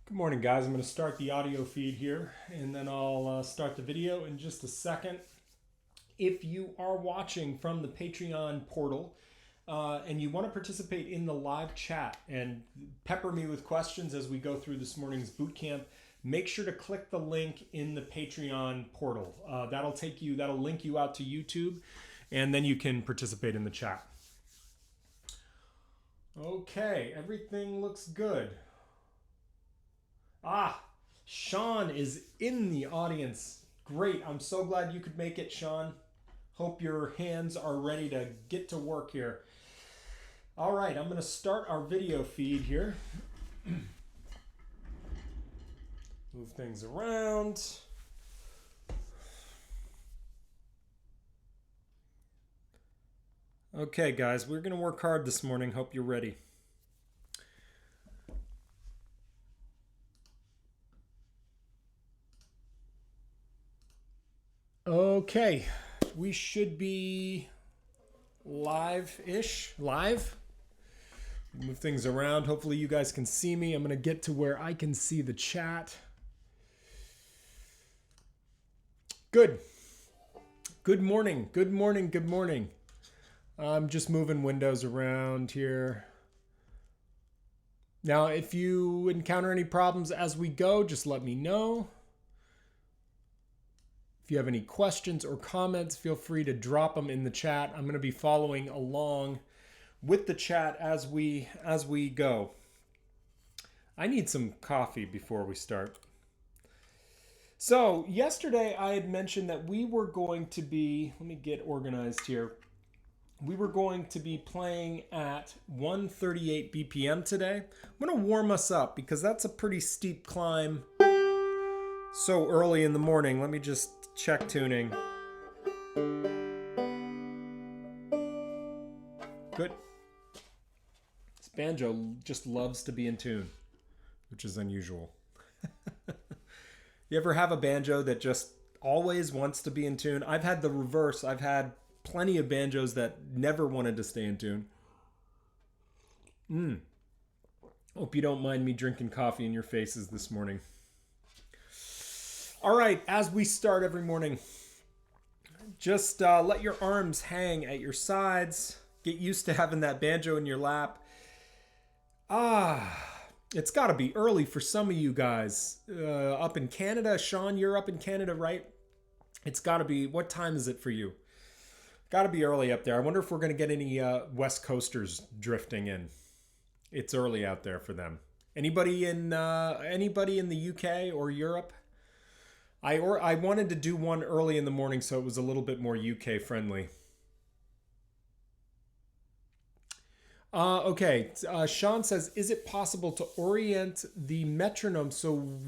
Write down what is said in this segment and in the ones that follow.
Good morning, guys. I'm going to start the audio feed here and then I'll start the video in just a second. If you are watching from the Patreon portal and you want to participate in the live chat and pepper me with questions as we go through this morning's boot camp, make sure to click the link in the Patreon portal. That'll link you out to YouTube, and then you can participate in the chat. Okay, everything looks good. Sean is in the audience. Great. I'm so glad you could make it, Sean. Hope your hands are ready to get to work here. All right, I'm going to start our video feed here. Move things around. Okay, guys, we're going to work hard this morning. Hope you're ready. Okay, we should be live-ish. Live. Move things around. Hopefully you guys can see me. I'm going to get to where I can see the chat. Good. Good morning. Good morning. Good morning. I'm just moving windows around here. Now, if you encounter any problems as we go, just let me know. If you have any questions or comments, feel free to drop them in the chat. I'm going to be following along with the chat as we go. I need some coffee before we start. So, yesterday I had mentioned that we were going to be, let me get organized here. We were going to be playing at 138 BPM today. I'm going to warm us up because that's a pretty steep climb so early in the morning. Let me just check tuning. Good. This banjo just loves to be in tune, which is unusual. You ever have a banjo that just always wants to be in tune? I've had the reverse. I've had plenty of banjos that never wanted to stay in tune. Hope you don't mind me drinking coffee in your faces this morning. All right, as we start every morning, just let your arms hang at your sides. Get used to having that banjo in your lap. It's got to be early for some of you guys up in Canada. Sean, you're up in Canada, right? It's got to be, what time is it for you? Got to be early up there. I wonder if we're going to get any West Coasters drifting in. It's early out there for them. Anybody in the UK or Europe? I wanted to do one early in the morning so it was a little bit more UK friendly. Okay, Sean says, is it possible to orient the metronome so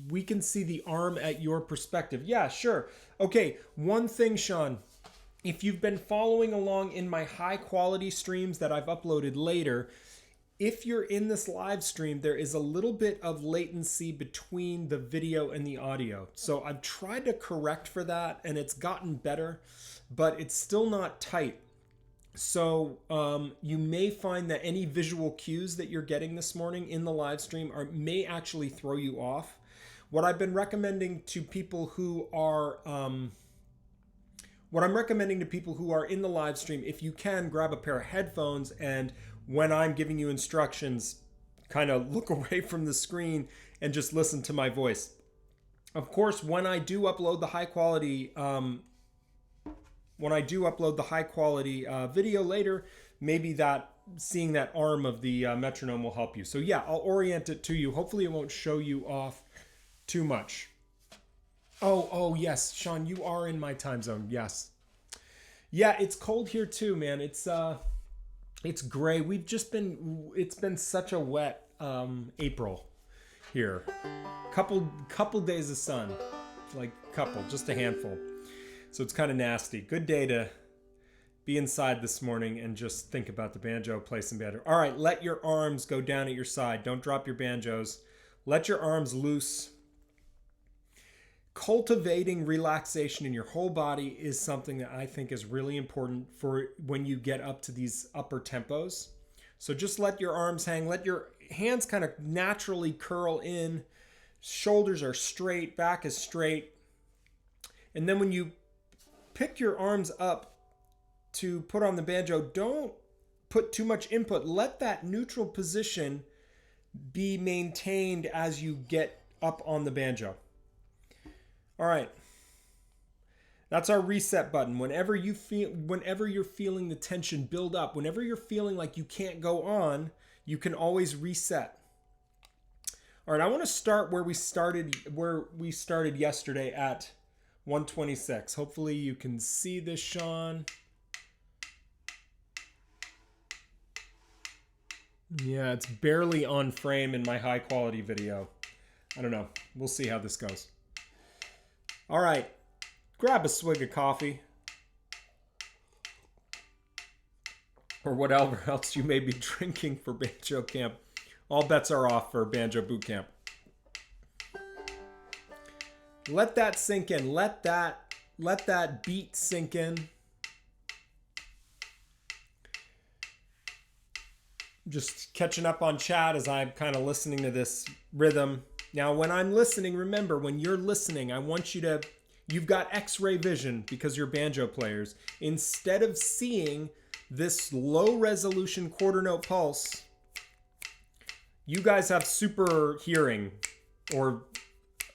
we can see the arm at your perspective? Yeah, sure. Okay, one thing, Sean. If you've been following along in my high quality streams that I've uploaded later, if you're in this live stream, there is a little bit of latency between the video and the audio. So I've tried to correct for that and it's gotten better, but it's still not tight. So you may find that any visual cues that you're getting this morning in the live stream may actually throw you off. What I've been recommending to people who are in the live stream, if you can, grab a pair of headphones and when I'm giving you instructions, kind of look away from the screen and just listen to my voice. Of course, when I do upload the high quality video later, maybe that seeing that arm of the metronome will help you. So yeah, I'll orient it to you. Hopefully it won't show you off too much. Oh yes, Sean, you are in my time zone. Yes. Yeah, it's cold here too, man. It's gray. It's been such a wet April here. Couple days of sun. Just a handful. So it's kind of nasty. Good day to be inside this morning and just think about the banjo, play some banjo. All right, let your arms go down at your side. Don't drop your banjos. Let your arms loose. Cultivating relaxation in your whole body is something that I think is really important for when you get up to these upper tempos. So just let your arms hang, let your hands kind of naturally curl in, shoulders are straight, back is straight. And then when you pick your arms up to put on the banjo, don't put too much input. Let that neutral position be maintained as you get up on the banjo. All right. That's our reset button. Whenever you're feeling the tension build up, whenever you're feeling like you can't go on, you can always reset. All right, I want to start where we started yesterday at 126. Hopefully you can see this, Sean. Yeah, it's barely on frame in my high quality video. I don't know. We'll see how this goes. All right. Grab a swig of coffee. Or whatever else you may be drinking for Banjo Camp. All bets are off for Banjo Boot Camp. Let that sink in. Let that beat sink in. Just catching up on chat as I'm kind of listening to this rhythm. Now, when I'm listening, remember, when you're listening, I want you to, you've got X-ray vision because you're banjo players. Instead of seeing this low resolution quarter note pulse, you guys have super hearing or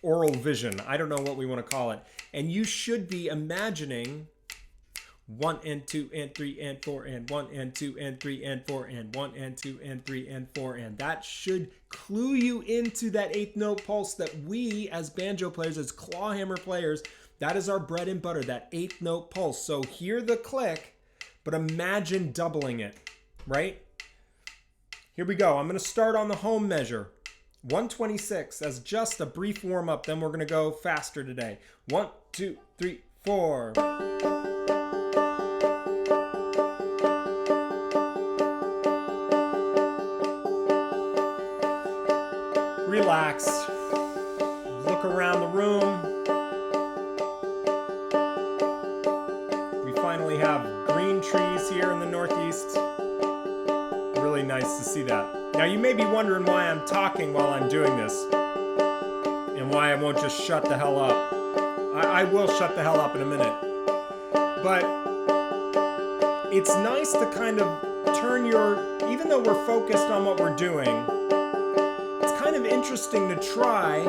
oral vision. I don't know what we want to call it. And you should be imagining 1 and 2 and 3 and 4 and 1 and 2 and 3 and 4 and 1 and 2 and 3 and 4, and that should clue you into that eighth note pulse that we as banjo players, as clawhammer players, that is our bread and butter, that eighth note pulse. So hear the click, but imagine doubling it, right? Here we go. I'm going to start on the home measure. 126 as just a brief warm up, then we're going to go faster today. 1, 2, 3, 4. Relax. Look around the room. We finally have green trees here in the Northeast. Really nice to see that. Now you may be wondering why I'm talking while I'm doing this and why I won't just shut the hell up. I will shut the hell up in a minute. But it's nice to kind of turn even though we're focused on what we're doing, kind of interesting to try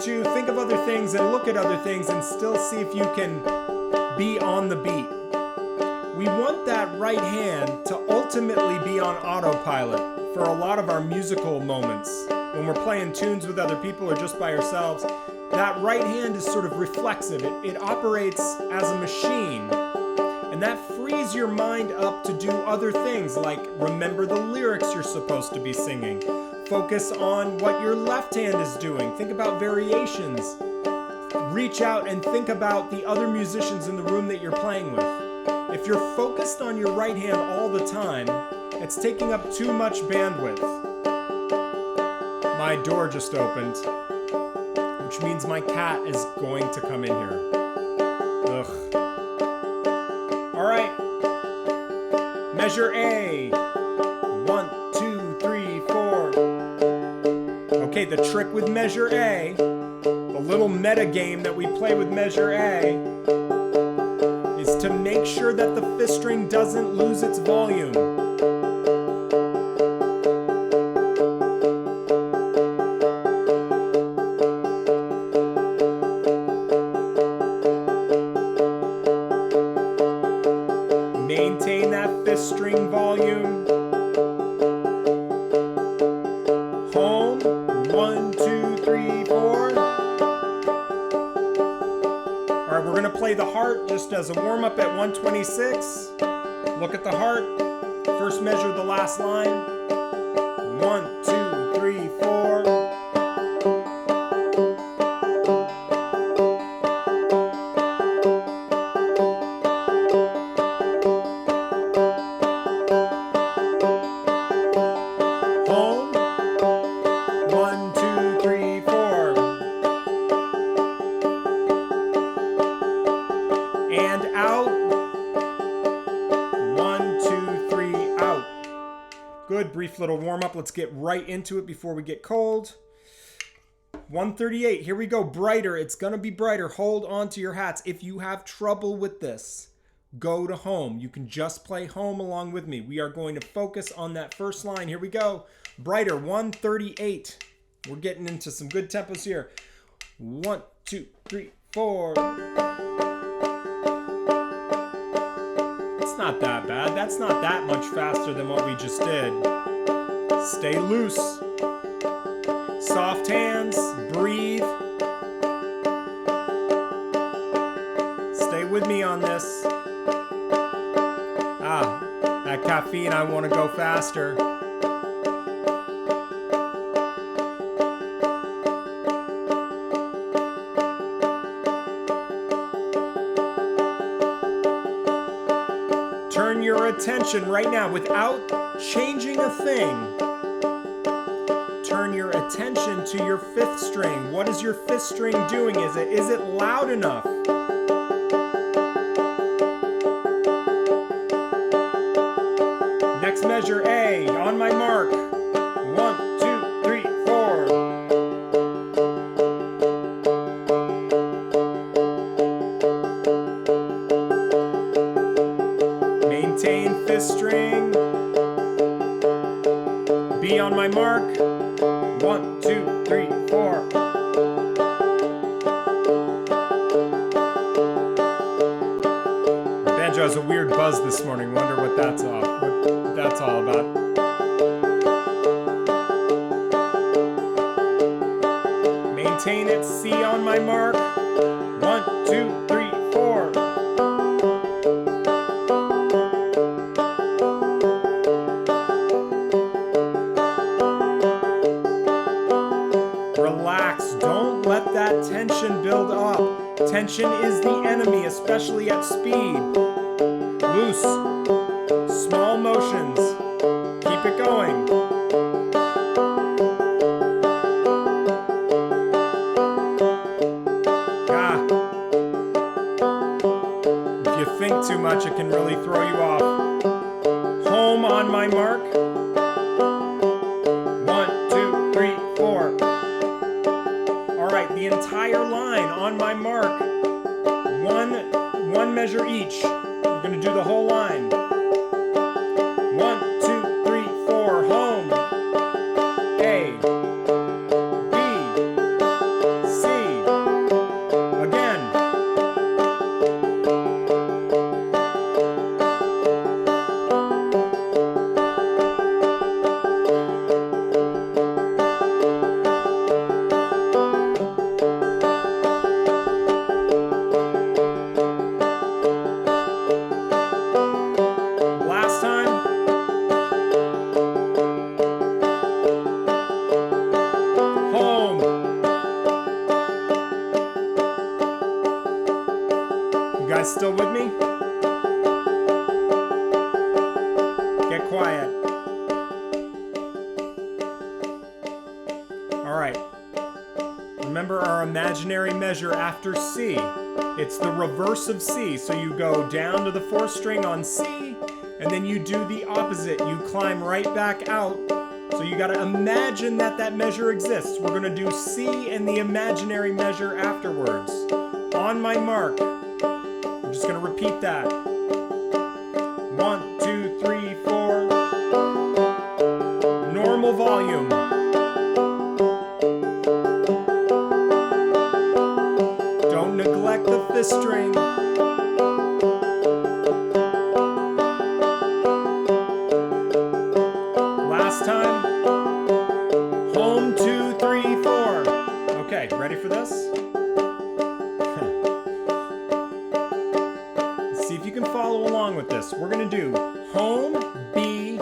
to think of other things and look at other things and still see if you can be on the beat. We want that right hand to ultimately be on autopilot for a lot of our musical moments. When we're playing tunes with other people or just by ourselves, that right hand is sort of reflexive. It operates as a machine. And that frees your mind up to do other things like remember the lyrics you're supposed to be singing. Focus on what your left hand is doing. Think about variations. Reach out and think about the other musicians in the room that you're playing with. If you're focused on your right hand all the time, it's taking up too much bandwidth. My door just opened, which means my cat is going to come in here. Ugh. All right. Measure A. 1, 2, 3, 4. Okay, the trick with measure A, the little meta game that we play with measure A, is to make sure that the fifth string doesn't lose its volume. Maintain that fifth string volume. Home, 1, 2, 3, 4. All right, we're gonna play the heart just as a warm up at 126. Look at the heart. First measure the last line. 1, 2, 3, 4. good. Brief little warm up. Let's get right into it before we get cold. 138. Here we go. Brighter. It's going to be brighter. Hold on to your hats. If you have trouble with this, go to home. You can just play home along with me. We are going to focus on that first line. Here we go. Brighter. 138. We're getting into some good tempos here. 1, 2, 3, 4. It's not that bad. That's not that much faster than what we just did. Stay loose. Soft hands. Breathe. Stay with me on this. That caffeine, I want to go faster. Turn your attention right now without changing a thing. Turn your attention to your fifth string. What is your fifth string doing? Is it loud enough? Next measure, A. On my mark. 1, 2, 3, 4. Maintain fifth string. B on my mark. 1, 2, 3, 4. Banjo has a weird buzz this morning. Wonder what that's all about. Maintain it. C on my mark. 1, 2, 3, 4. Relax. Don't let that tension build up. Tension is the enemy, especially at speed. Loose. Small motions. Keep it going. If you think too much, it can really throw you off. Home on my mark. 1, 2, 3, 4. All right, the entire line on my mark. One measure each. We're going to do the whole line. 1, 2, 3, 4. Home. A. B. C. Again. Last time. Home. You guys still with me? Get quiet. All right. Remember our imaginary measure after C. It's the reverse of C. So you go down to the fourth string on C, and then you do the opposite. You climb right back out. So you got to imagine that measure exists. We're going to do C and the imaginary measure afterwards. On my mark. I'm just going to repeat that. 1, 2, 3, 4. Normal volume. Don't neglect the fifth string. Last time. Home, 2, 3, 4. Okay, ready for this? See if you can follow along with this. We're going to do home, B,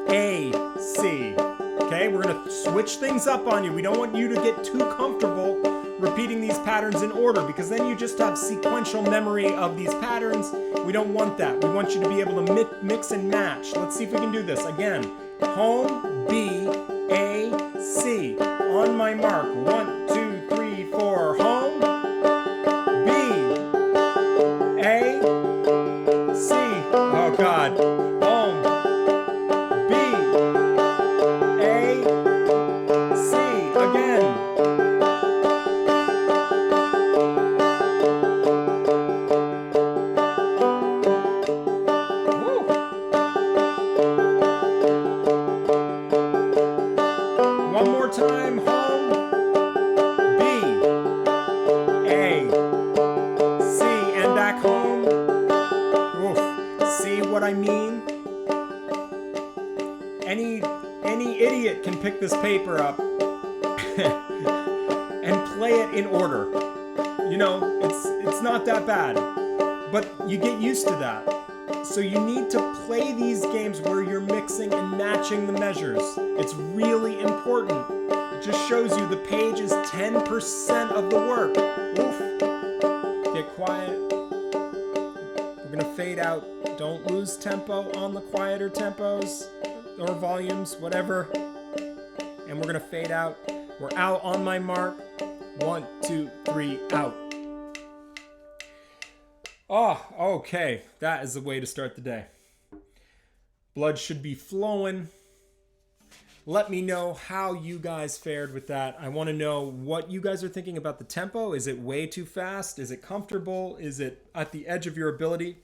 A, C. Okay, we're going to switch things up on you. We don't want you to get too comfortable repeating these patterns in order, because then you just have sequential memory of these patterns. We don't want that. We want you to be able to mix and match. Let's see if we can do this. Again, home, B, A, C. On my mark. 1, 2, 3, 4. Home, B, A, C. Oh God. Home, B, idiot can pick this paper up and play it in order. You know, it's not that bad, but you get used to that. So you need to play these games where you're mixing and matching the measures. It's really important. It just shows you the page is 10% of the work. Oof. Get quiet. We're gonna fade out. Don't lose tempo on the quieter tempos or volumes, whatever. And we're gonna fade out. We're out on my mark. 1, 2, 3, out. Oh, okay. That is the way to start the day. Blood should be flowing. Let me know how you guys fared with that. I want to know what you guys are thinking about the tempo. Is it way too fast? Is it comfortable? Is it at the edge of your ability?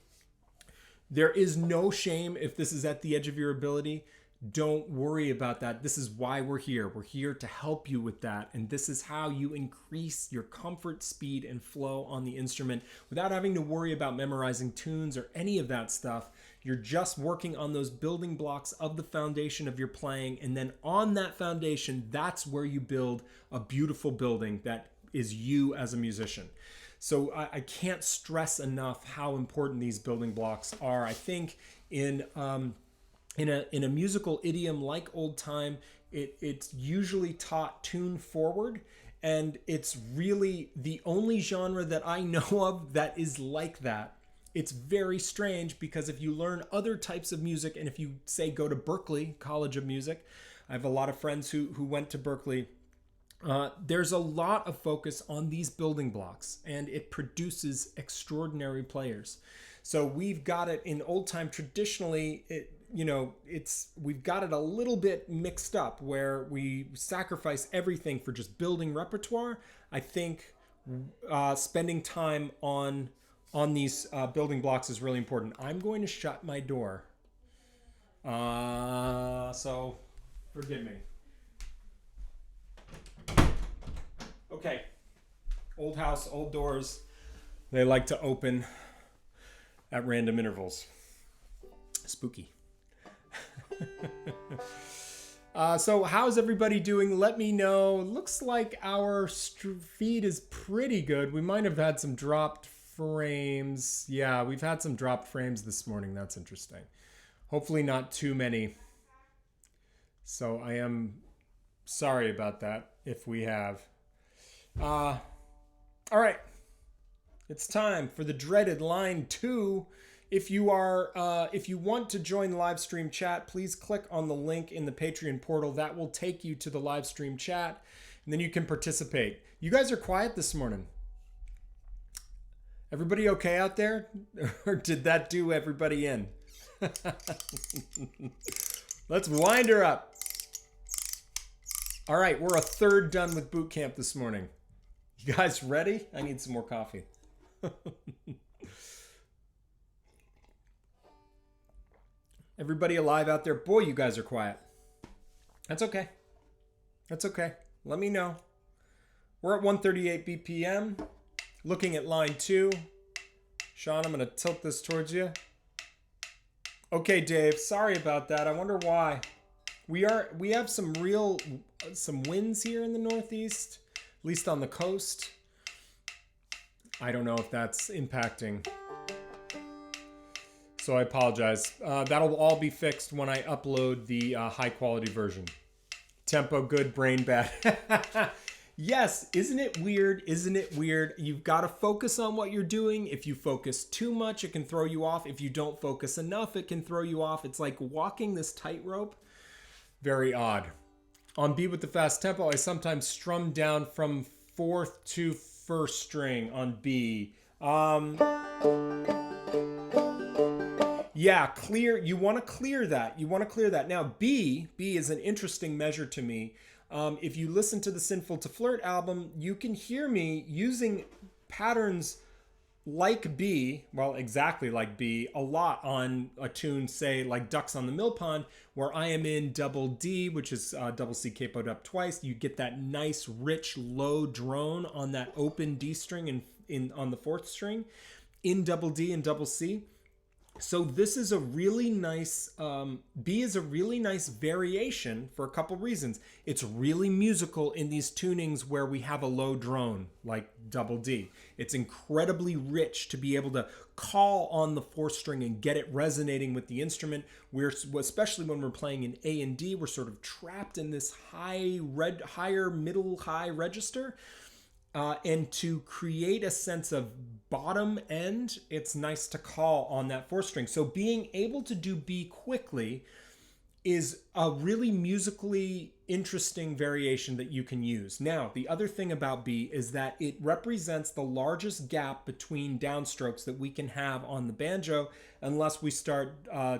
There is no shame if this is at the edge of your ability. Don't worry about that. This is why we're here. We're here to help you with that. And this is how you increase your comfort, speed, and flow on the instrument without having to worry about memorizing tunes or any of that stuff. You're just working on those building blocks of the foundation of your playing. And then on that foundation, that's where you build a beautiful building that is you as a musician. So I can't stress enough how important these building blocks are. I think in a musical idiom like old time, it's usually taught tune forward, and it's really the only genre that I know of that is like that. It's very strange because if you learn other types of music, and if you say go to Berklee College of Music, I have a lot of friends who went to Berklee. There's a lot of focus on these building blocks, and it produces extraordinary players. So we've got it in old time. Traditionally, we've got it a little bit mixed up where we sacrifice everything for just building repertoire. I think spending time on these building blocks is really important. I'm going to shut my door. So forgive me. Okay. Old house, old doors. They like to open at random intervals. Spooky. So how's everybody doing? Let me know. Looks like our feed is pretty good. We might have had some dropped frames. Yeah, we've had some dropped frames this morning. That's interesting. Hopefully not too many. So I am sorry about that if we have. All right. It's time for the dreaded line 2. If you want to join the live stream chat, please click on the link in the Patreon portal. That will take you to the live stream chat, and then you can participate. You guys are quiet this morning. Everybody okay out there? Or did that do everybody in? Let's wind her up. All right, we're a third done with boot camp this morning. You guys ready? I need some more coffee. Everybody alive out there? Boy, you guys are quiet. That's okay. That's okay. Let me know. We're at 138 BPM. Looking at line 2. Sean, I'm going to tilt this towards you. Okay, Dave. Sorry about that. I wonder why. We have some winds here in the Northeast, at least on the coast. I don't know if that's impacting. So I apologize. That'll all be fixed when I upload the high quality version. Tempo good, brain bad. Yes, isn't it weird? Isn't it weird? You've got to focus on what you're doing. If you focus too much, it can throw you off. If you don't focus enough, it can throw you off. It's like walking this tightrope. Very odd. On B with the fast tempo, I sometimes strum down from 4th to 1st string on B. Yeah, clear. You want to clear that. You want to clear that. Now, B is an interesting measure to me. If you listen to the Sinful to Flirt album, you can hear me using patterns like B, well, exactly like B, a lot on a tune, say, like Ducks on the Mill Pond, where I am in double D, which is double C capoed up twice. You get that nice, rich, low drone on that open D string on the 4th string in double D and double C. So this is a really nice, B is a really nice variation for a couple reasons. It's really musical in these tunings where we have a low drone, like double D. It's incredibly rich to be able to call on the fourth string and get it resonating with the instrument. We're, especially when we're playing in A and D, we're sort of trapped in this higher, middle, high register. And to create a sense of bottom end, it's nice to call on that fourth string. So being able to do B quickly is a really musically interesting variation that you can use. Now, the other thing about B is that it represents the largest gap between downstrokes that we can have on the banjo, unless we start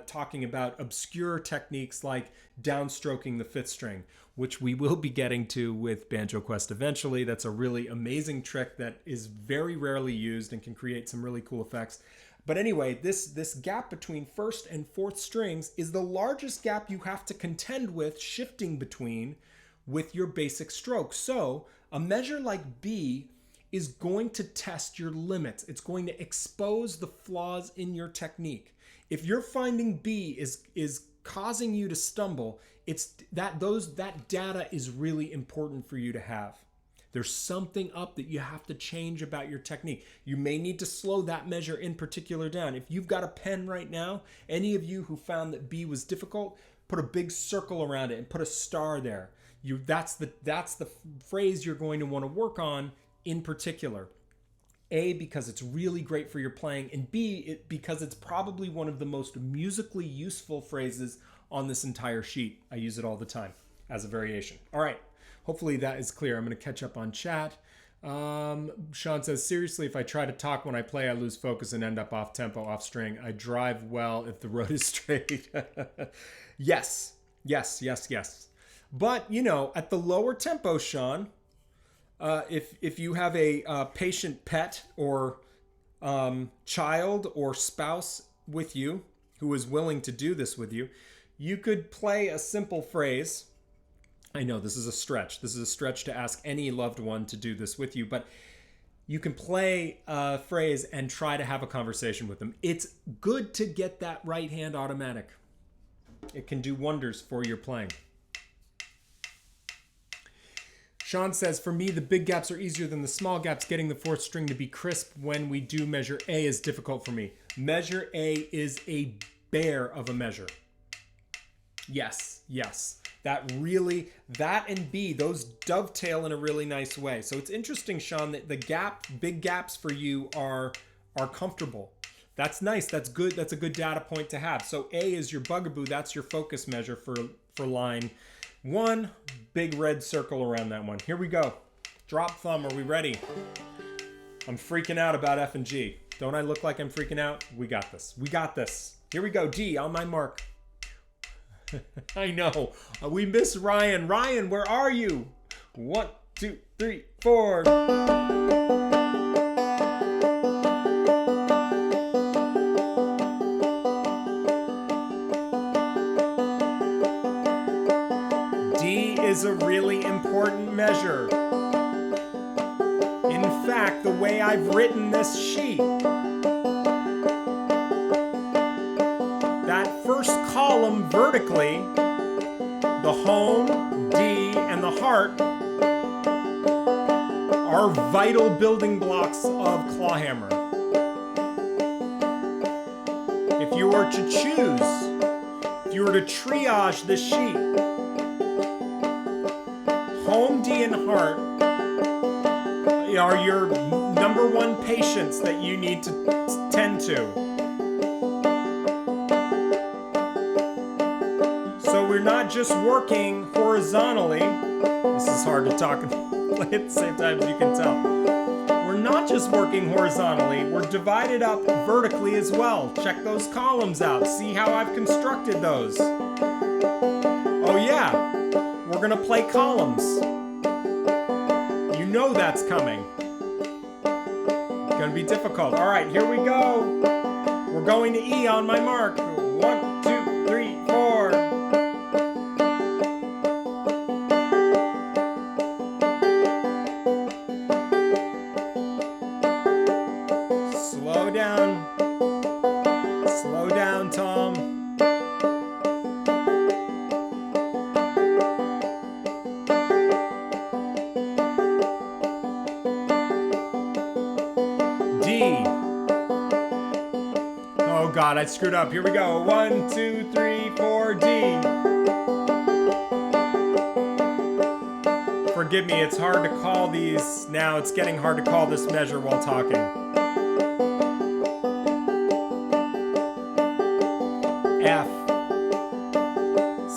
talking about obscure techniques like downstroking the fifth string, which we will be getting to with Banjo Quest eventually. That's a really amazing trick that is very rarely used and can create some really cool effects. But anyway, this gap between first and fourth strings is the largest gap you have to contend with shifting between with your basic stroke. So a measure like B is going to test your limits. It's going to expose the flaws in your technique. If you're finding B is causing you to stumble, it's that data is really important for you to have. There's something up that you have to change about your technique. You may need to slow that measure in particular down. If you've got a pen right now, any of you who found that B was difficult, put a big circle around it and put a star there. That's the phrase you're going to want to work on in particular. A, because it's really great for your playing, and B, because it's probably one of the most musically useful phrases on this entire sheet. I use it all the time as a variation. All right. Hopefully that is clear. I'm going to catch up on chat. Sean says, seriously, if I try to talk when I play, I lose focus and end up off tempo, off string. I drive well if the road is straight. Yes. But, at the lower tempo, Sean, if you have a patient pet or child or spouse with you who is willing to do this with you, you could play a simple phrase. I know this is a stretch. This is a stretch to ask any loved one to do this with you, but you can play a phrase and try to have a conversation with them. It's good to get that right hand automatic. It can do wonders for your playing. Sean says, for me, the big gaps are easier than the small gaps. Getting the fourth string to be crisp when we do measure A is difficult for me. Measure A is a bear of a measure. Yes. That and B, those dovetail in a really nice way. So it's interesting, Sean, that the big gaps for you are comfortable. That's nice. That's good. That's a good data point to have. So A is your bugaboo. That's your focus measure for line 1. Big red circle around that one. Here we go. Drop thumb. Are we ready? I'm freaking out about F and G. Don't I look like I'm freaking out? We got this. Here we go. D on my mark. I know. We miss Ryan. Ryan, where are you? 1, 2, 3, 4. D is a really important measure. In fact, the way I've written this sheet, first column vertically, the home, D, and the heart are vital building blocks of clawhammer. If you were to choose, if you were to triage this sheet, home, D, and heart are your number one patients that you need to tend to. So we're not just working horizontally. This is hard to talk and play at the same time, as you can tell. We're not just working horizontally, we're divided up vertically as well. Check those columns out. See how I've constructed those. Oh yeah, we're gonna play columns. You know that's coming. It's gonna be difficult. All right, here we go. We're going to E on my mark. 1, 2, 3, 4. Slow Oh God, I screwed up. Here we go. 1, 2, 3, 4, D. Forgive me, it's hard to call these. Now it's getting hard to call this measure while talking. F.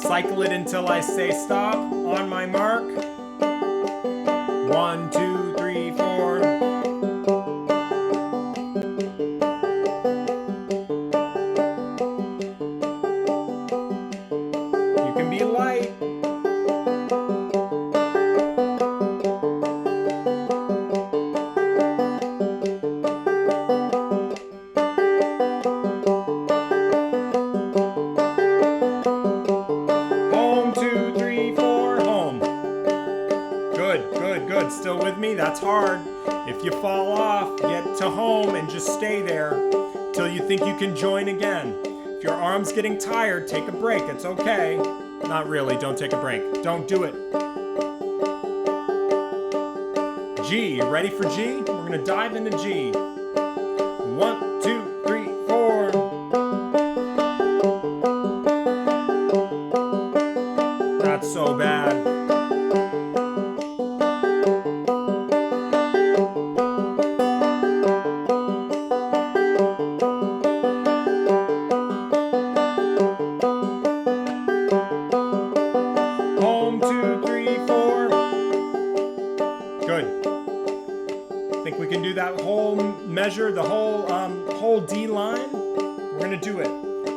Cycle it until I say stop. On my mark. 1, 2, 3, 4. You can be light. Home, 2, 3, 4, home. Good, good, good. Still with me? That's hard. If you fall off, get to home and just stay there till you think you can join again. If your arm's getting tired, take a break. It's okay. Not really. Don't take a break. Don't do it. G. You ready for G? We're going to dive into G. 1, 2, 3, 4. Not so bad. Home, 2, 3, 4. Good. Think we can do that whole measure, the whole D line? We're gonna do it.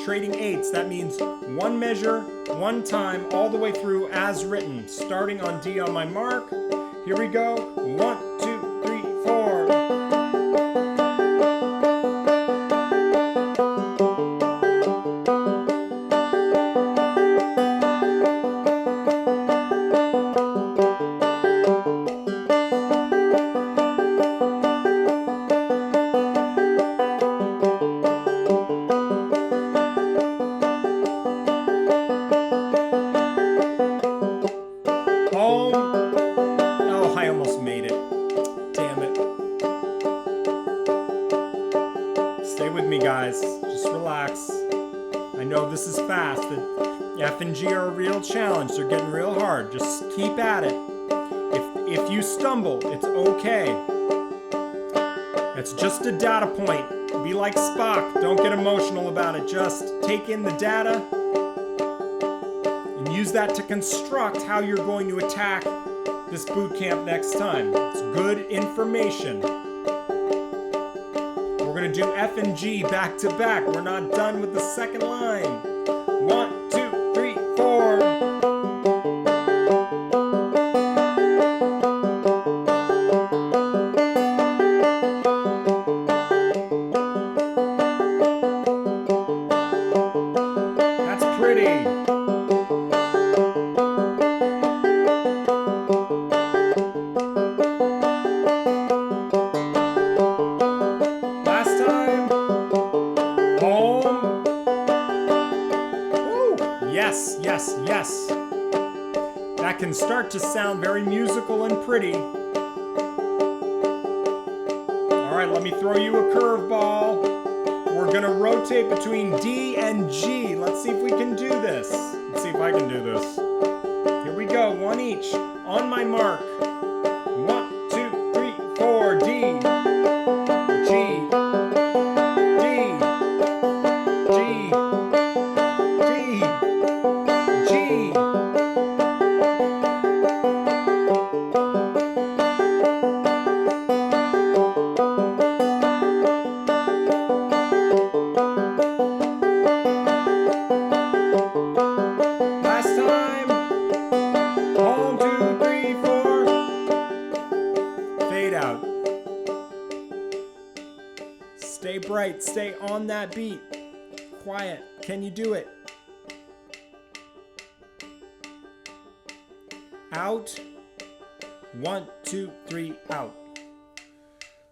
Trading eights. That means one measure, one time, all the way through as written. Starting on D on my mark. Here we go. 1, 2, 3, 4. Home. Oh, I almost made it. Damn it. Stay with me, guys. Just relax. I know this is fast. The F and G are a real challenge. They're getting real hard. Just keep at it. If you stumble, it's okay. It's just a data point. Be like Spock. Don't get emotional about it. Just take in the data and use that to construct how you're going to attack this boot camp next time. It's good information. We're going to do F and G back to back. We're not done with the second line. 1, 2, 3, 4. That's pretty. Last time. Home. Woo. Yes, yes, yes. That can start to sound very musical and pretty. All right, let me throw you a curveball. We're gonna rotate between D and G. Let's see if we can do this. Let's see if I can do this. Here we go, one each. On my mark. 1, 2, 3, 4, D. G. D. G. D. G. Last time. Home, 2, 3, 4. Fade out. Stay bright. Stay on that beat. Quiet. Can you do it? Out. 1, 2, 3, out.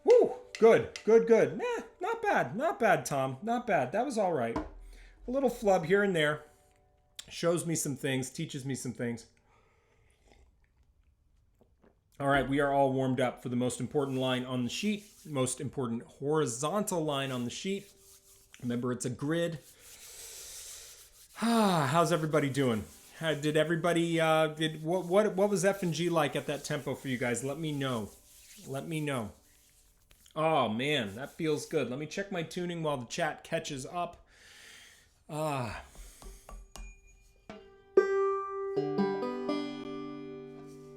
Woo! Good, good, good. Nah, not bad. Not bad, Tom. Not bad. That was all right. A little flub here and there. Shows me some things, teaches me some things. All right, we are all warmed up for the most important line on the sheet, most important horizontal line on the sheet. Remember, it's a grid. How's everybody doing? Did everybody what was F and G like at that tempo for you guys? Let me know. Let me know. Oh man, that feels good. Let me check my tuning while the chat catches up.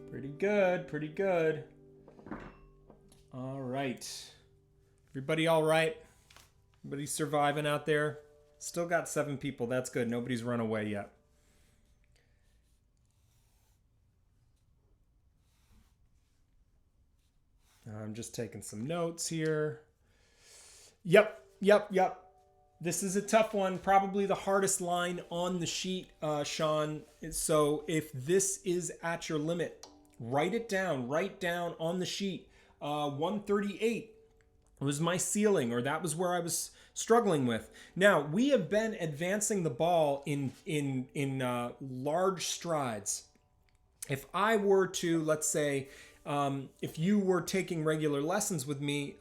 Pretty good, pretty good. All right. Everybody all right? Everybody surviving out there? Still got 7 people. That's good. Nobody's run away yet. I'm just taking some notes here. Yep. This is a tough one. Probably the hardest line on the sheet, Sean. So if this is at your limit, write it down. Write down on the sheet. 138 was my ceiling, or that was where I was struggling with. Now, we have been advancing the ball in large strides. If I were to, let's say, if you were taking regular lessons with me,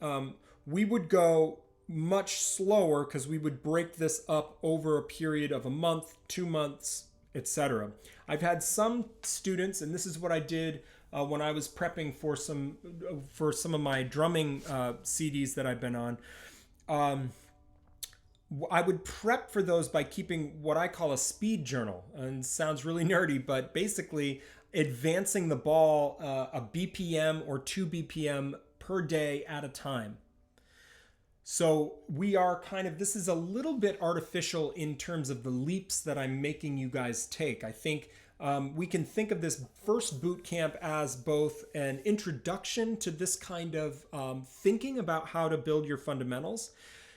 we would go much slower because we would break this up over a period of a month, 2 months, etc. I've had some students, and this is what I did when I was prepping for some of my drumming CDs that I've been on. I would prep for those by keeping what I call a speed journal, and it sounds really nerdy, but basically advancing the ball a BPM or 2 BPM per day at a time. So we are this is a little bit artificial in terms of the leaps that I'm making you guys take. I think we can think of this first boot camp as both an introduction to this kind of thinking about how to build your fundamentals.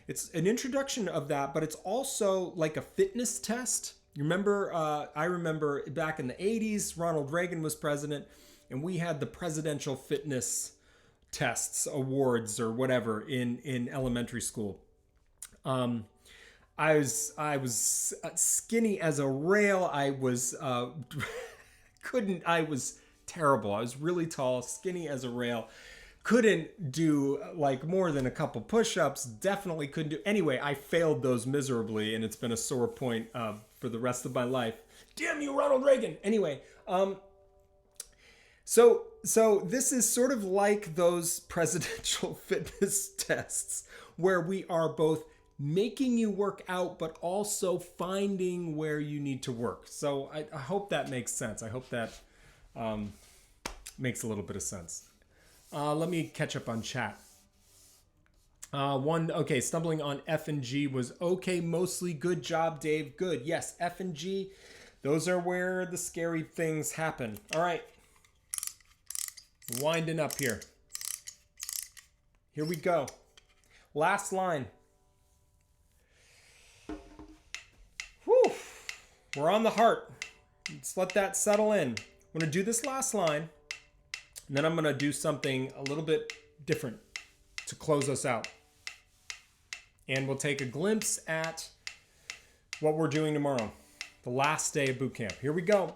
It's an introduction of that, but it's also like a fitness test. You remember, I remember back in the 80s, Ronald Reagan was president, and we had the presidential fitness tests, awards, or whatever in elementary school. I was skinny as a rail. I was I was terrible. I was really tall, skinny as a rail. Couldn't do like more than a couple push-ups. Definitely couldn't do. Anyway, I failed those miserably, and it's been a sore point for the rest of my life. Damn you, Ronald Reagan. Anyway, so this is sort of like those presidential fitness tests where we are both making you work out, but also finding where you need to work. So I hope that makes sense. I hope that makes a little bit of sense. Let me catch up on chat. Stumbling on F and G was okay, mostly. Good job, Dave. Good. Yes, F and G, those are where the scary things happen. All right. Winding up here. Here we go. Last line. Whew. We're on the heart. Let's let that settle in. I'm going to do this last line, and then I'm going to do something a little bit different to close us out. And we'll take a glimpse at what we're doing tomorrow, the last day of boot camp. Here we go.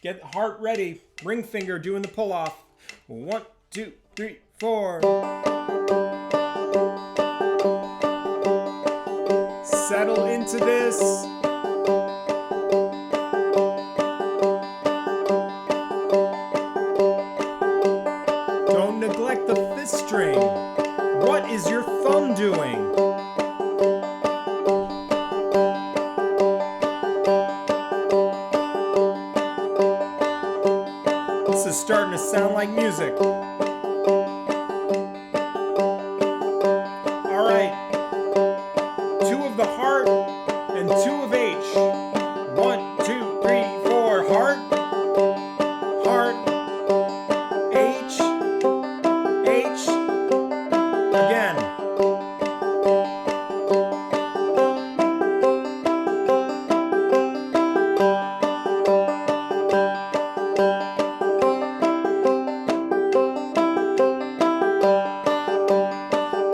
Get the heart ready. Ring finger doing the pull off. 1, 2, 3, 4. Settle into this. Don't neglect the fifth string. What is your thumb doing? This is starting to sound like music. All right. 2 of the heart and 2 of H. 1, 2, 3, 4. Heart. Heart. H. H. Again.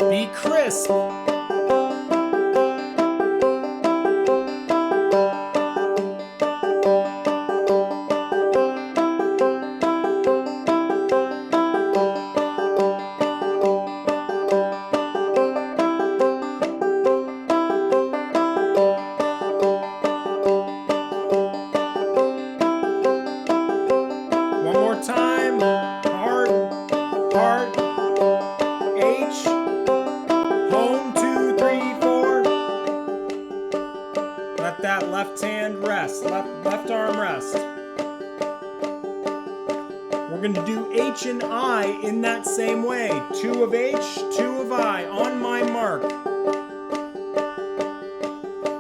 Be crisp. left hand rest, left arm rest. We're going to do H and I in that same way. 2 of H, 2 of I, on my mark.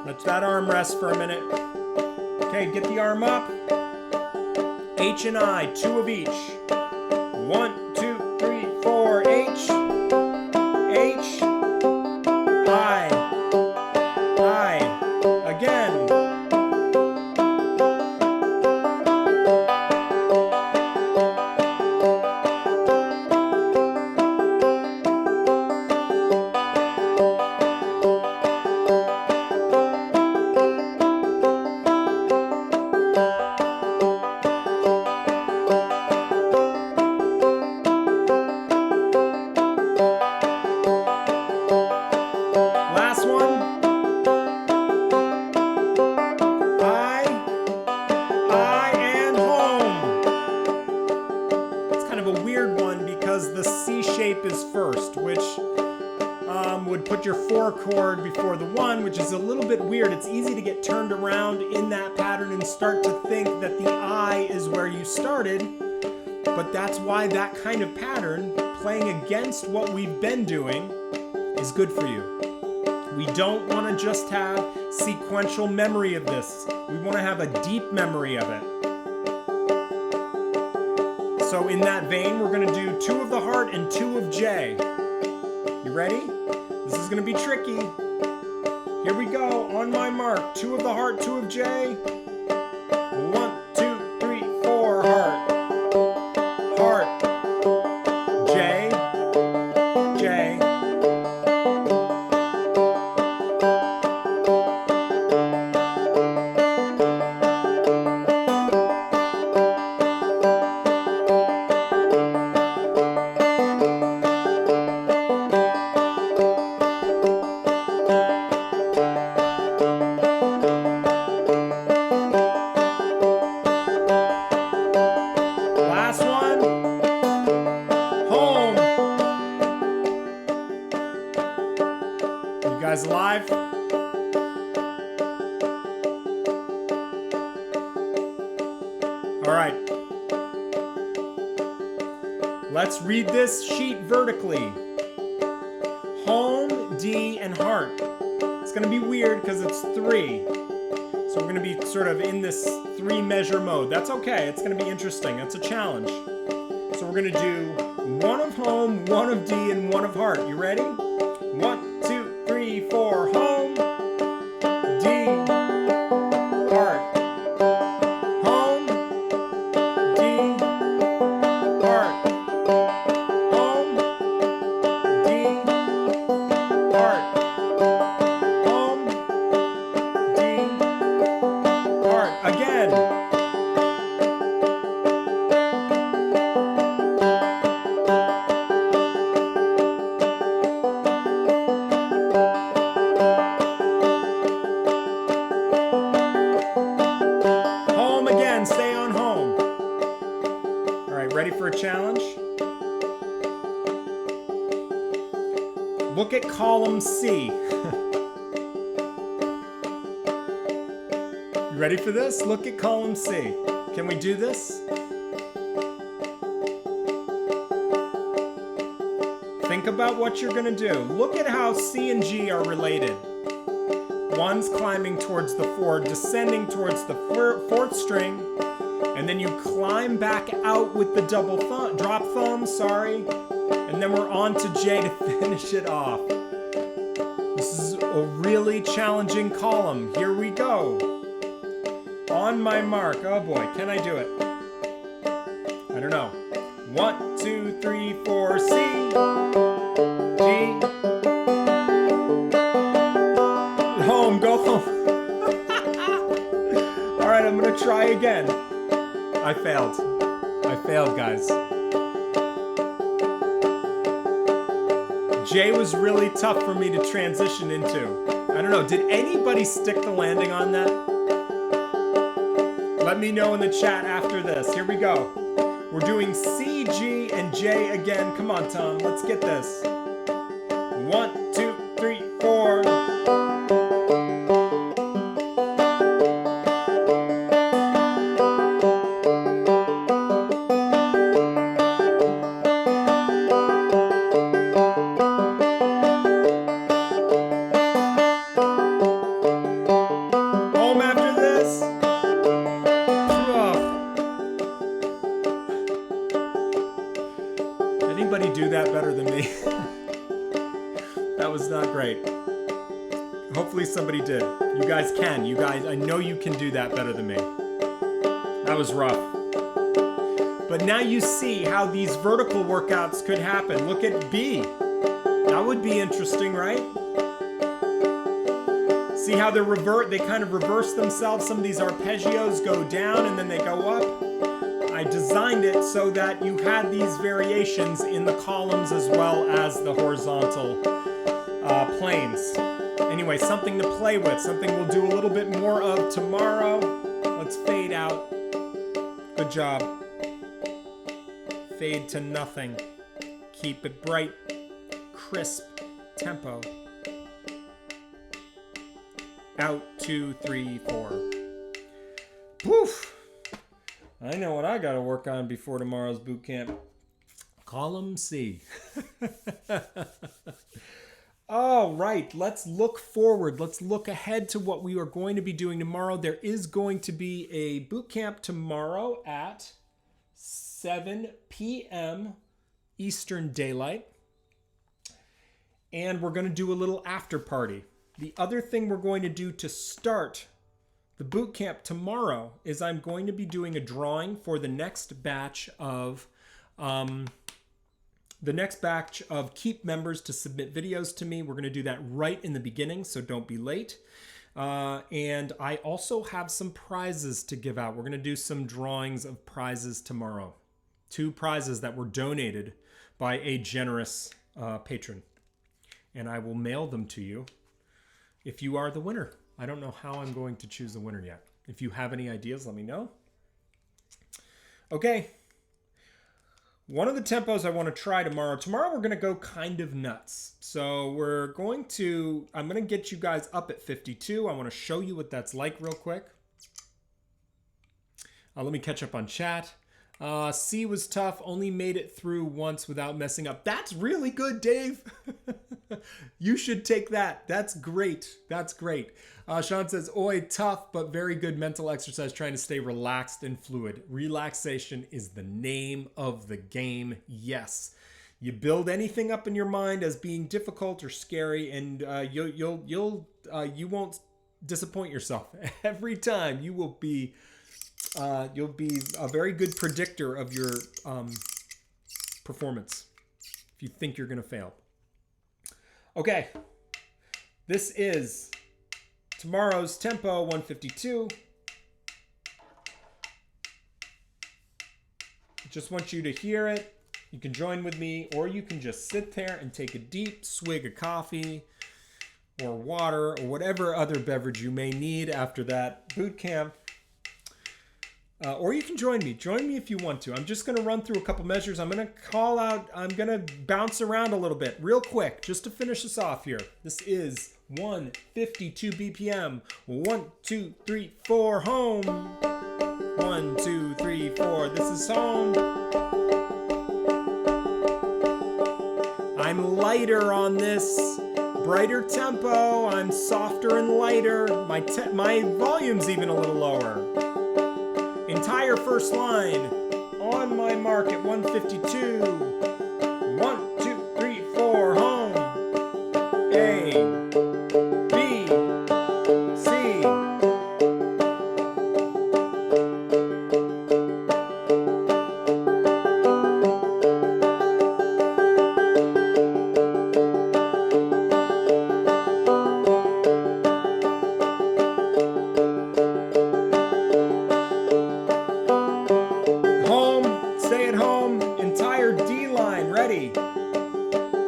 Let that arm rest for a minute. Okay, get the arm up. H and I, 2 of each. 1, 2, 3, 4, H, H, I, again. Put your 4 chord before the 1, which is a little bit weird. It's easy to get turned around in that pattern and start to think that the I is where you started, but that's why that kind of pattern, playing against what we've been doing, is good for you. We don't want to just have sequential memory of this. We want to have a deep memory of it. So in that vein, we're going to do 2 of the heart and 2 of J. You ready? This is going to be tricky. Here we go. On my mark. 2 of the heart, 2 of J. 1, 2, 3, 4. Heart. Heart. J. J. Alive? All right. Let's read this sheet vertically. Home, D, and heart. It's going to be weird because it's 3. So we're going to be sort of in this 3 measure mode. That's okay. It's going to be interesting. It's a challenge. So we're going to do 1 of home, 1 of D, and 1 of heart. You ready? 1, 2, 3, 4, home, D, heart, home, D, heart, home, D, heart, home, D, heart. Again. Ready for a challenge? Look at column C. You ready for this? Look at column C. Can we do this? Think about what you're going to do. Look at how C and G are related. One's climbing towards the 4, descending towards the 4th string, and then you climb back out with the double thumb, drop thumb, sorry, and then we're on to J to finish it off. This is a really challenging column. Here we go. On my mark. Oh boy, can I do it? I don't know. 1, 2, 3, 4, C, G, home, go home. All right, I'm gonna try again. I failed. I failed, guys. J was really tough for me to transition into. I don't know, did anybody stick the landing on that? Let me know in the chat after this. Here we go. We're doing C, G, and J again. Come on, Tom, let's get this. 1, 2, 3, 4. That was not great. Hopefully somebody did. You guys can. You guys, I know you can do that better than me. That was rough. But now you see how these vertical workouts could happen. Look at B. That would be interesting, right? See how they kind of reverse themselves. Some of these arpeggios go down and then they go up. I designed it so that you had these variations in the columns as well as the horizontal planes. Anyway, something to play with, something we'll do a little bit more of tomorrow. Let's fade out. Good job. Fade to nothing. Keep it bright, crisp tempo. Out, 2, 3, 4. Poof! I know what I gotta work on before tomorrow's boot camp. Column C. All right, let's look forward. Let's look ahead to what we are going to be doing tomorrow. There is going to be a boot camp tomorrow at 7 p.m. Eastern Daylight. And we're going to do a little after party. The other thing we're going to do to start the boot camp tomorrow is I'm going to be doing a drawing for the next batch of Keep members to submit videos to me. We're going to do that right in the beginning, so don't be late. And I also have some prizes to give out. We're going to do some drawings of prizes tomorrow. 2 prizes that were donated by a generous patron. And I will mail them to you if you are the winner. I don't know how I'm going to choose the winner yet. If you have any ideas, let me know. Okay. One of the tempos I want to try tomorrow. Tomorrow we're going to go kind of nuts. So I'm going to get you guys up at 52. I want to show you what that's like real quick. Let me catch up on chat. C was tough, only made it through once without messing up. That's really good, Dave. You should take that. That's great. That's great. Sean says, oi, tough, but very good mental exercise trying to stay relaxed and fluid. Relaxation is the name of the game. Yes. You build anything up in your mind as being difficult or scary, and you won't disappoint yourself. Every time you'll be a very good predictor of your performance if you think you're going to fail. Okay, this is tomorrow's tempo 152. Just want you to hear it. You can join with me, or you can just sit there and take a deep swig of coffee or water or whatever other beverage you may need after that boot camp. Or you can join me. Join me if you want to. I'm just going to run through a couple measures. I'm going to call out. I'm going to bounce around a little bit real quick just to finish us off here. This is 152 BPM. 1, 2, 3, 4, home. 1, 2, 3, 4. This is home. I'm lighter on this. Brighter tempo. I'm softer and lighter. My volume's even a little lower. Entire first line on my mark at 152. 1, 2, 3, 4, home. A, B, C.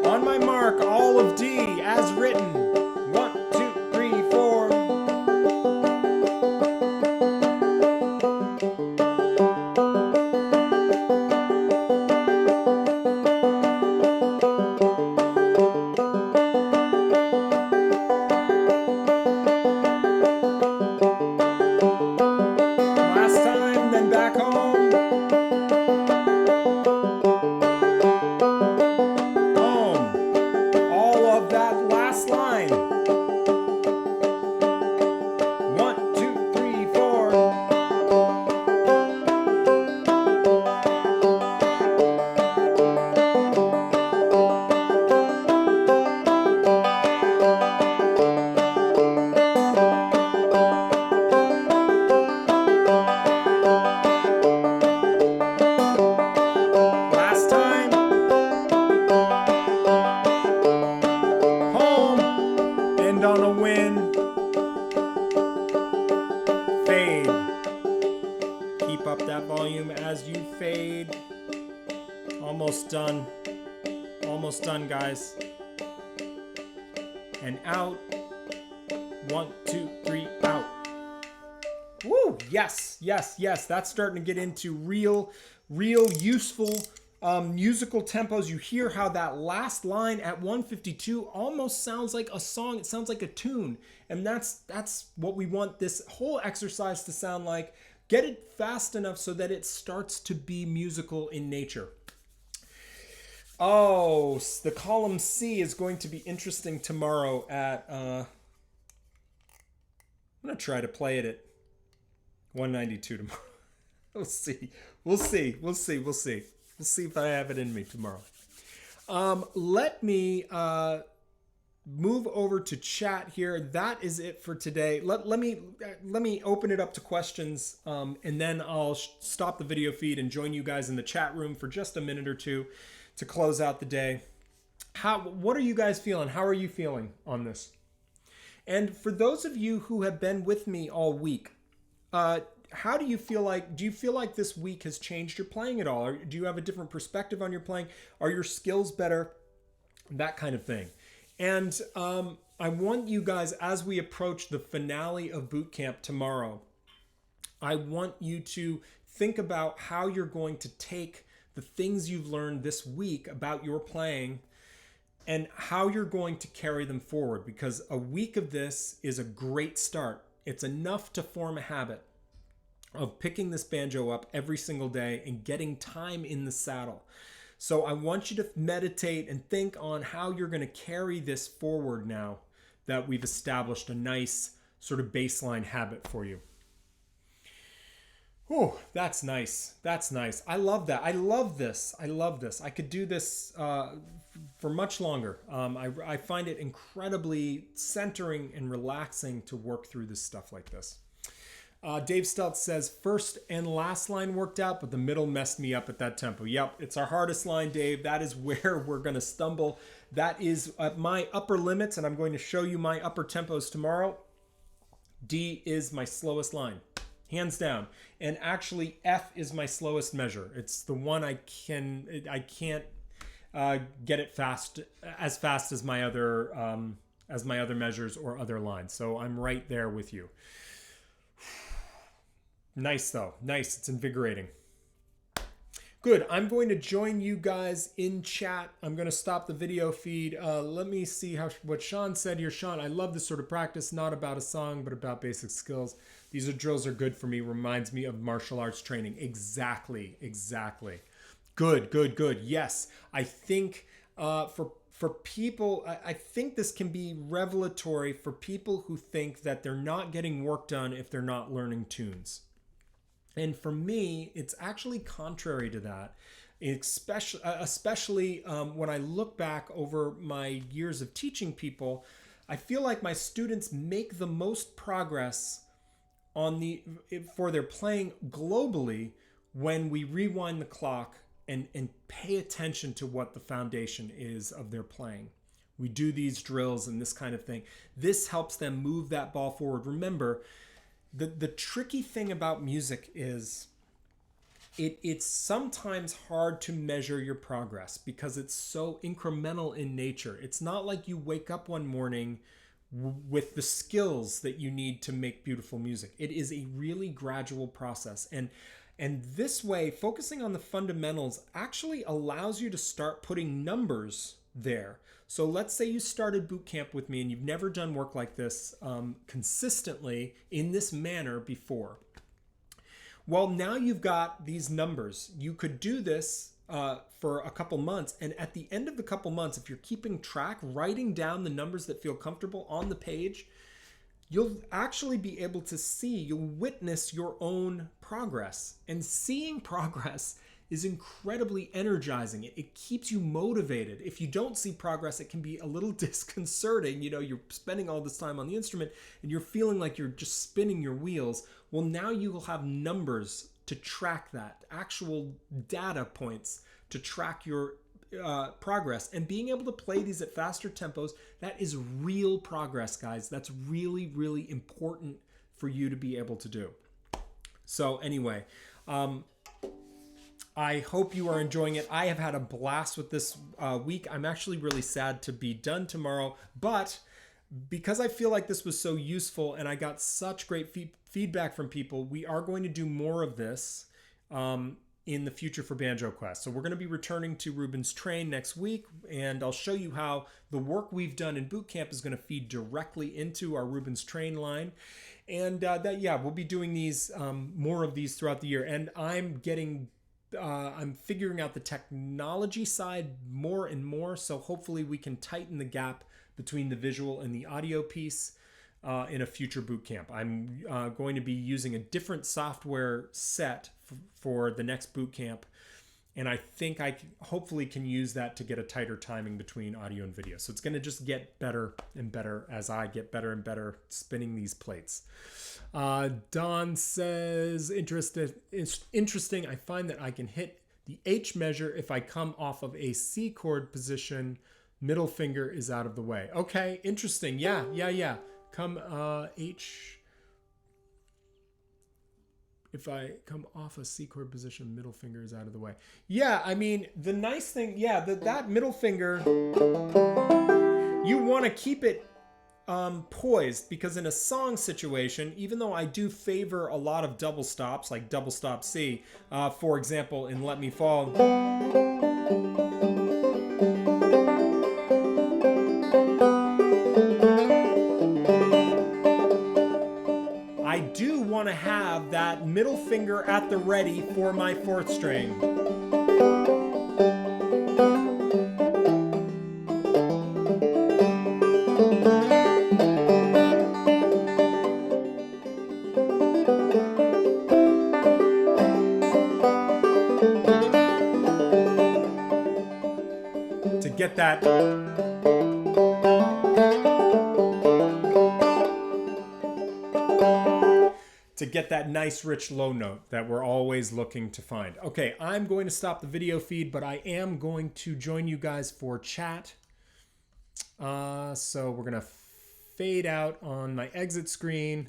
On my mark, all of D as written. Wind on a Wind. Fade. Keep up that volume as you fade. Almost done. Almost done, guys. And out. 1, 2, 3, out. Woo! Yes, yes, yes. That's starting to get into real useful musical tempos. You hear how that last line at 152 almost sounds like a song. It sounds like a tune. And that's what we want this whole exercise to sound like. Get it fast enough so that it starts to be musical in nature. Oh, the column C is going to be interesting tomorrow at... I'm going to try to play it at 192 tomorrow. We'll see. We'll see if I have it in me tomorrow. Let me move over to chat here. That is it for today. Let me open it up to questions, and then I'll stop the video feed and join you guys in the chat room for just a minute or two to close out the day. What are you guys feeling? How are you feeling on this? And for those of you who have been with me all week, how do you feel like this week has changed your playing at all? Or do you have a different perspective on your playing? Are your skills better? That kind of thing. And I want you guys, as we approach the finale of boot camp tomorrow, I want you to think about how you're going to take the things you've learned this week about your playing and how you're going to carry them forward, because a week of this is a great start. It's enough to form a habit of picking this banjo up every single day and getting time in the saddle. So I want you to meditate and think on how you're going to carry this forward now that we've established a nice sort of baseline habit for you. Oh, that's nice. That's nice. I love that. I love this. I could do this for much longer. I find it incredibly centering and relaxing to work through this stuff like this. Dave Stelt says, first and last line worked out, but the middle messed me up at that tempo. Yep, it's our hardest line, Dave. That is where we're going to stumble. That is my upper limits, and I'm going to show you my upper tempos tomorrow. D is my slowest line, hands down. And actually, F is my slowest measure. It's the one I can't get it fast as my other measures or other lines. So I'm right there with you. Nice though. Nice. It's invigorating. Good. I'm going to join you guys in chat. I'm going to stop the video feed. Let me see what Sean said here. Sean, I love this sort of practice, not about a song, but about basic skills. These drills are good for me. Reminds me of martial arts training. Exactly. Good. Yes. I think for people, I think this can be revelatory for people who think that they're not getting work done if they're not learning tunes. And for me, it's actually contrary to that, especially when I look back over my years of teaching people. I feel like my students make the most progress for their playing globally when we rewind the clock and pay attention to what the foundation is of their playing. We do these drills and this kind of thing. This helps them move that ball forward. Remember, the tricky thing about music is it's sometimes hard to measure your progress because it's so incremental in nature. It's not like you wake up one morning with the skills that you need to make beautiful music. It is a really gradual process. And this way, focusing on the fundamentals actually allows you to start putting numbers there. So let's say you started boot camp with me and you've never done work like this consistently in this manner before. Well, now you've got these numbers. You could do this for a couple months. And at the end of the couple months, if you're keeping track, writing down the numbers that feel comfortable on the page, you'll actually be able to see, you'll witness your own progress. And seeing progress is incredibly energizing. It keeps you motivated. If you don't see progress, it can be a little disconcerting. You know, you're spending all this time on the instrument and you're feeling like you're just spinning your wheels. Well, now you will have numbers to track that, actual data points to track your progress, and being able to play these at faster tempos, that is real progress, guys. That's really, really important for you to be able to do. So anyway, I hope you are enjoying it. I have had a blast with this week. I'm actually really sad to be done tomorrow, but because I feel like this was so useful and I got such great feedback from people, we are going to do more of this in the future for Banjo Quest. So we're going to be returning to Ruben's Train next week, and I'll show you how the work we've done in boot camp is going to feed directly into our Ruben's Train line. And we'll be doing these more of these throughout the year. And I'm figuring out the technology side more and more. So hopefully we can tighten the gap between the visual and the audio piece in a future boot camp. I'm going to be using a different software set for the next boot camp, and I think I hopefully can use that to get a tighter timing between audio and video. So it's going to just get better and better as I get better and better spinning these plates. Don says, interesting. I find that I can hit the H measure if I come off of a C chord position. Middle finger is out of the way. Okay, interesting. Yeah. Come H. If I come off a C chord position, middle finger is out of the way. Yeah, I mean, the nice thing, that middle finger, you want to keep it poised, because in a song situation, even though I do favor a lot of double stops, like double stop C, for example, in Let Me Fall, I do want to have that middle finger at the ready for my fourth string. To get that nice rich low note that we're always looking to find. Okay, I'm going to stop the video feed, but I am going to join you guys for chat. So we're going to fade out on my exit screen.